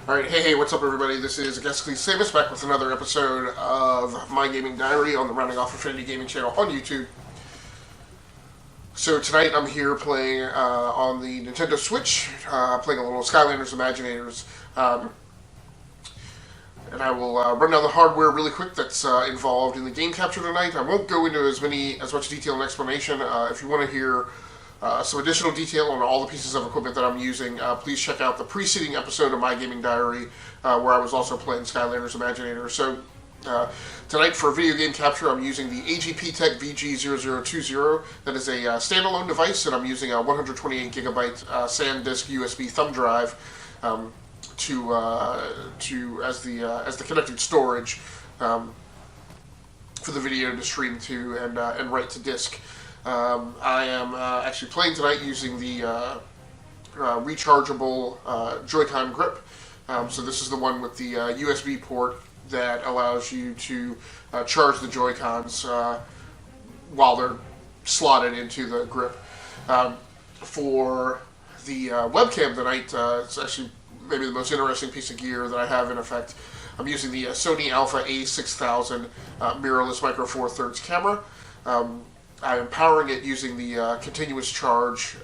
Alright, hey, what's up everybody? This is Aggressively Samus back with another episode of My Gaming Diary on the Rounding Off Infinity Gaming channel on YouTube. So tonight I'm here playing on the Nintendo Switch, playing a little Skylanders Imaginators. And I will run down the hardware really quick that's involved in the game capture tonight. I won't go into as much detail and explanation. If you want to hear some additional detail on all the pieces of equipment that I'm using, please check out the preceding episode of My Gaming Diary, where I was also playing Skylanders Imaginators. So tonight for video game capture, I'm using the AGpTek VG0020. That is a standalone device, and I'm using a 128 gigabyte SanDisk USB thumb drive as the connected storage for the video to stream to and write to disk. I am actually playing tonight using the rechargeable Joy-Con grip. So this is the one with the USB port that allows you to charge the Joy-Cons while they're slotted into the grip. For the webcam tonight, it's actually maybe the most interesting piece of gear that I have in effect. I'm using the Sony Alpha A6000 Mirrorless Micro Four Thirds camera. I am powering it using the continuous charge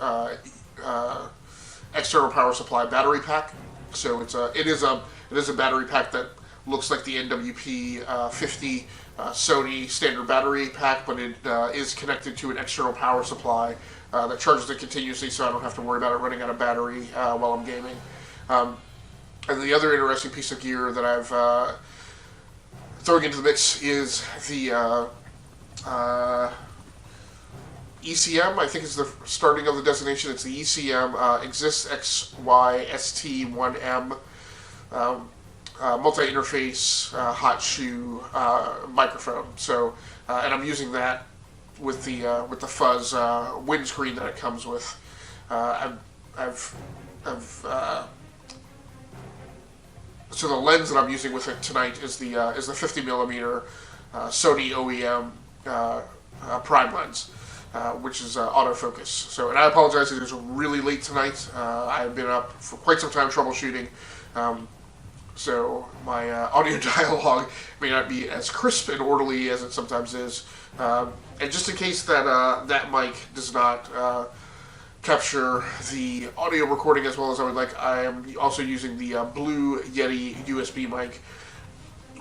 external power supply battery pack. So it is a battery pack that looks like the NWP 50 Sony standard battery pack, but it is connected to an external power supply that charges it continuously, so I don't have to worry about it running out of battery while I'm gaming. And the other interesting piece of gear that I've throwing into the mix is the ECM, I think is the starting of the designation. It's the ECM Exists XY ST1M multi-interface hot shoe microphone. So, and I'm using that with the fuzz windscreen that it comes with. So the lens that I'm using with it tonight is the 50mm Sony OEM prime lens. Which is autofocus. So, and I apologize, it is really late tonight. I've been up for quite some time troubleshooting, so my audio dialogue may not be as crisp and orderly as it sometimes is. And just in case that that mic does not capture the audio recording as well as I would like, I am also using the Blue Yeti USB mic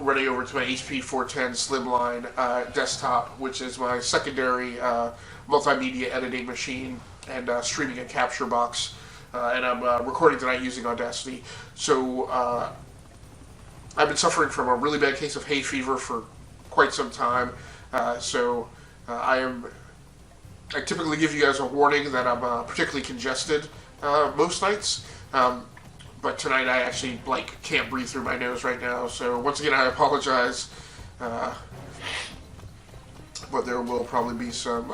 running over to my HP 410 Slimline desktop, which is my secondary multimedia editing machine and streaming and capture box. And I'm recording tonight using Audacity. So I've been suffering from a really bad case of hay fever for quite some time. I typically give you guys a warning that I'm particularly congested most nights. But tonight I actually can't breathe through my nose right now. So once again I apologize. But there will probably be some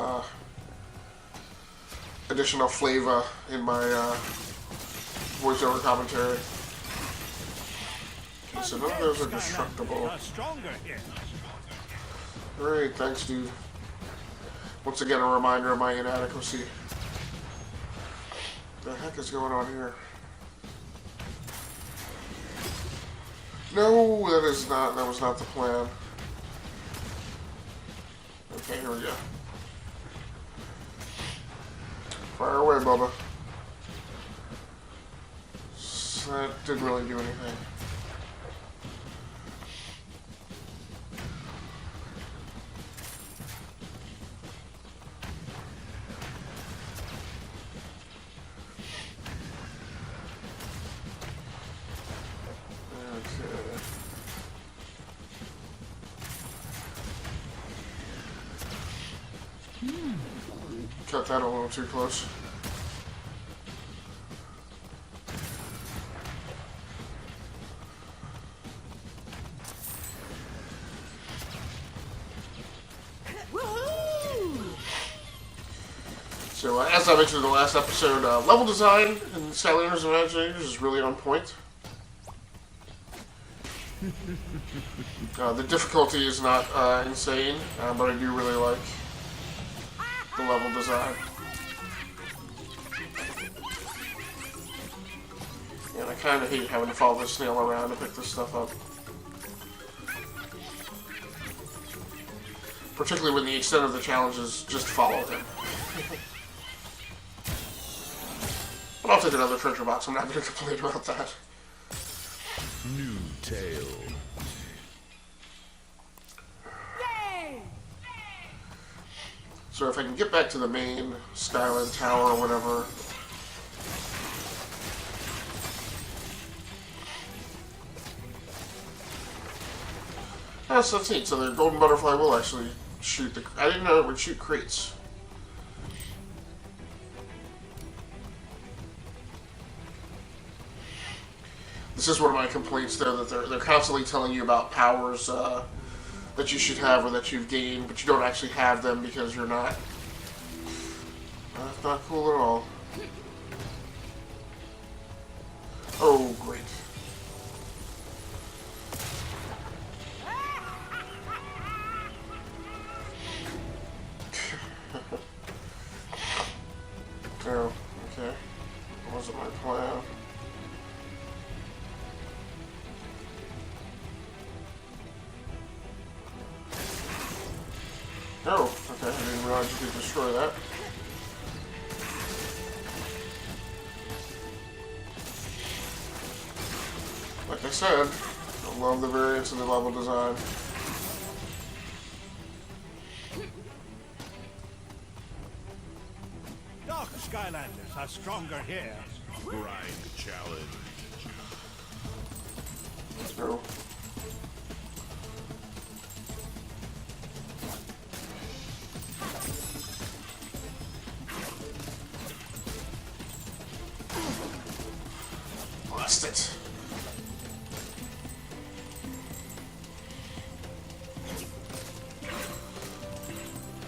additional flavor in my voiceover commentary. Okay, so none of those are destructible. Great, thanks dude. Once again a reminder of my inadequacy. What the heck is going on here? No, that was not the plan. Okay, here we go. Fire away, Bubba. So that didn't really do anything. Cut that a little too close. So, as I mentioned in the last episode, level design in Skylanders Imaginators is really on point. The difficulty is not insane, but I do really like the level design. And I kind of hate having to follow this snail around to pick this stuff up. Particularly when the extent of the challenge is just follow him. But I'll take another treasure box. I'm not going to complain about that. New tail. Yay! So if I can get back to the main Skyland Tower or whatever. Oh, so that's neat. So the golden butterfly will actually shoot the... I didn't know it would shoot crates. This is one of my complaints, though, that they're constantly telling you about powers that you should have or that you've gained, but you don't actually have them because you're not. That's not cool at all. Oh, great. Oh, okay. That wasn't my plan. Oh, okay. I didn't realize you could destroy that. Like I said, I love the variance of the level design. Dark Skylanders are stronger here. Grind challenge. Let's go. Lost it.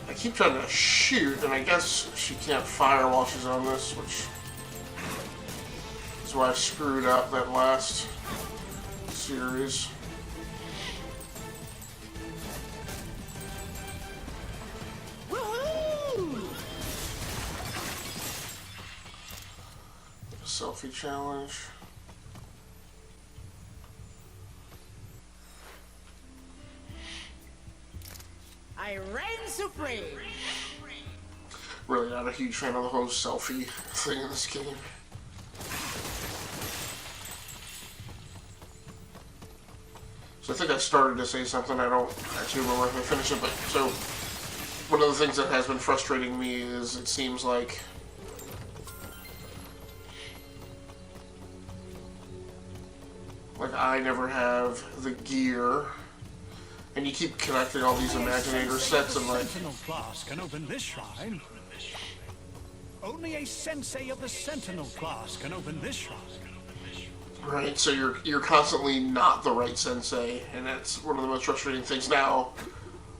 I keep trying to shoot, and I guess she can't fire while she's on this, which is why I screwed up that last series. Selfie challenge. I reign supreme. Really not a huge fan of the whole selfie thing in this game. So I think I started to say something. I don't actually remember if I finished it, but so one of the things that has been frustrating me is it seems like I never have the gear, and you keep connecting all these Imaginator sets and like. Sentinel class can open this shrine. Only a sensei of the Sentinel class can open this shrine. Right, so you're constantly not the right sensei, and that's one of the most frustrating things. Now,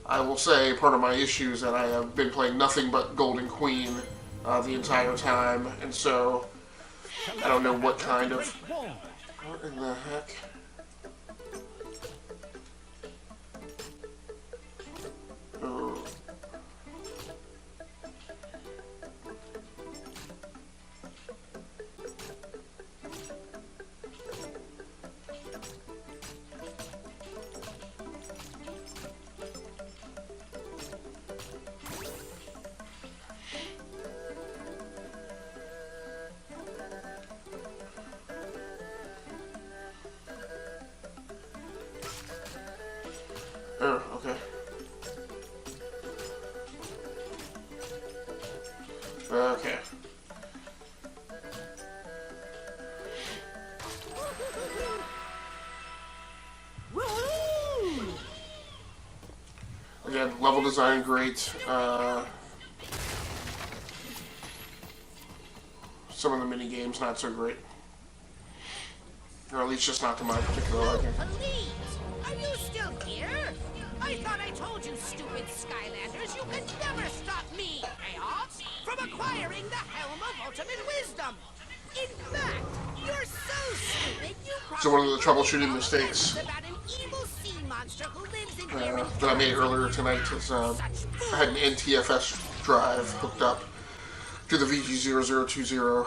I will say part of my issue is that I have been playing nothing but Golden Queen the entire time, and so I don't know what kind of. What in the heck? Oh. Oh, okay. Okay. Again, level design great. Some of the mini games not so great, or at least just not to my particular liking. Please, are you still here? I thought I told you, stupid Skylanders, you could never stop me, Kaos, from acquiring the Helm of Ultimate Wisdom. In fact, you're so stupid, you probably So one of the troubleshooting mistakes about an evil sea monster who lives in that I made earlier tonight is I had an NTFS drive hooked up to the VG0020,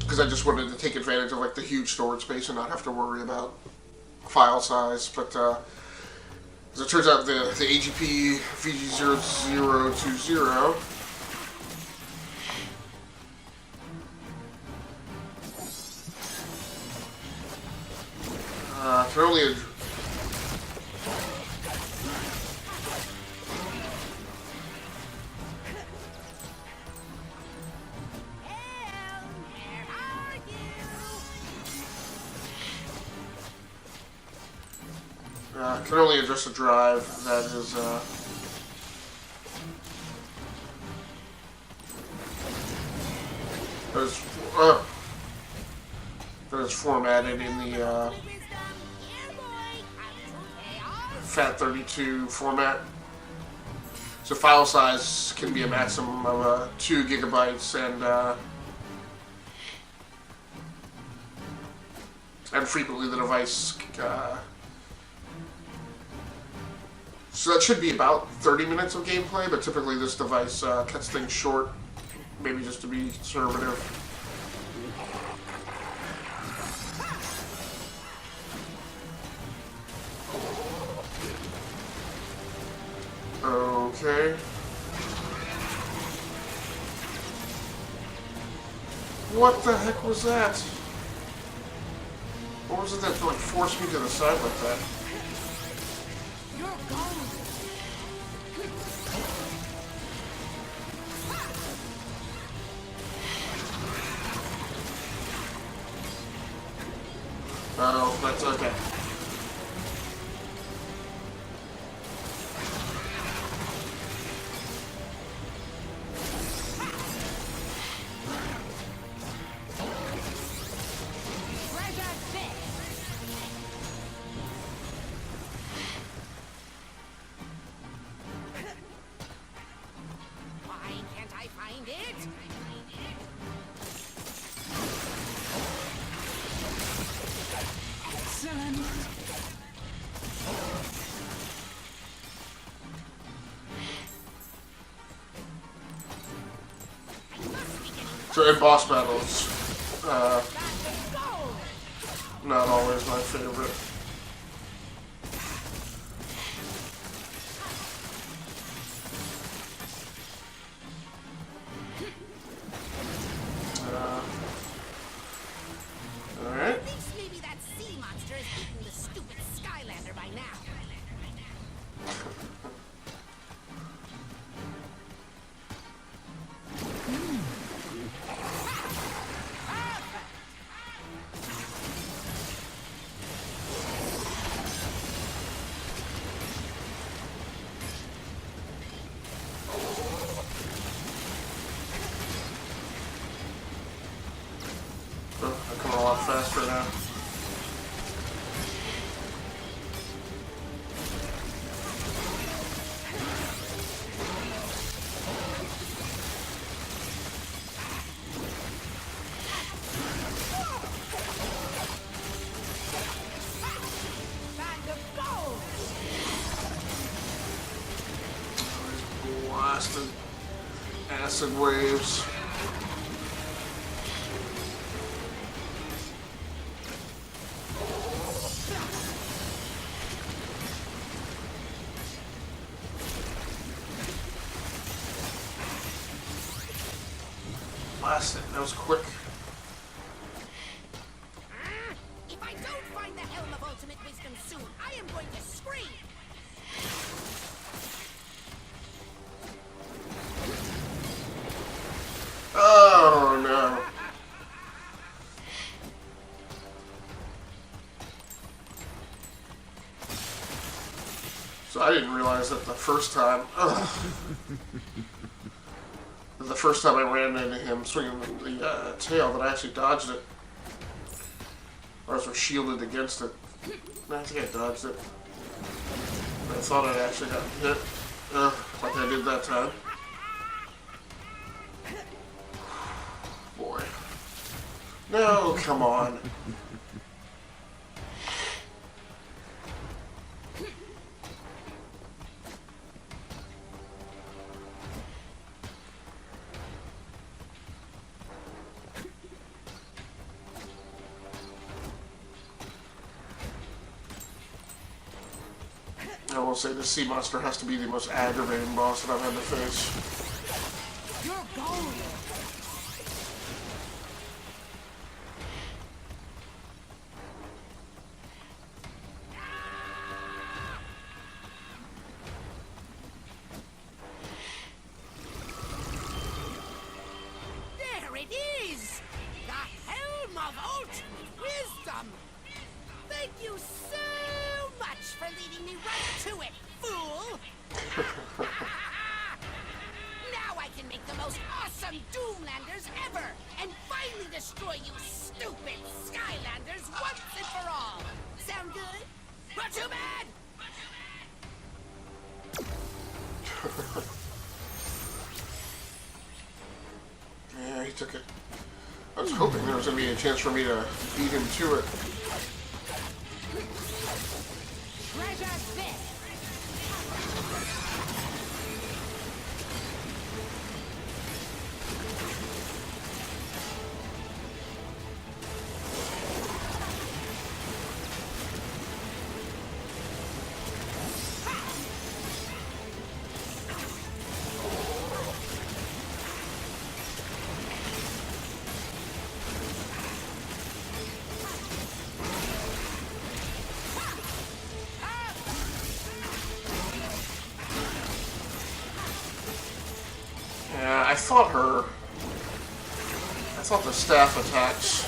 because I just wanted to take advantage of like the huge storage space and not have to worry about file size. But as it turns out, the AGP VG0020 can only can only address a drive that is that is formatted in the FAT32 format. So file size can be a maximum of 2 gigabytes, and frequently the device. So that should be about 30 minutes of gameplay, but typically this device cuts things short, maybe just to be conservative. Okay. What the heck was that? What was it that like forced me to the side like that? Oh, that's okay. Why can't I find it? Excellent. So in boss battles, not always my favorite. Alright. At least maybe that sea monster has eaten the stupid Skylander by now. Oh, I'm coming a lot faster now. Bag of gold! Blasted acid waves. Blasted. That was quick. If I don't find the Helm of Ultimate Wisdom soon, I am going to scream! Oh no. So I didn't realize that the first time. The first time I ran into him swinging the tail, that I actually dodged it. Or I was shielded against it. I think I dodged it. I thought I actually got hit. Like I did that time. Boy. No, come on. I will say the sea monster has to be the most aggravating boss that I've had to face. You're golden. There it is! The Helm of Ultimate Wisdom! Thank you so much for leading me right to it, fool! Now I can make the most awesome Doomlanders ever! And finally destroy you stupid Skylanders once and for all! Sound good? Not too bad! Yeah, he took it. I was hoping there was going to be a chance for me to beat him to it. Treasure this! Yeah, I thought the staff attacks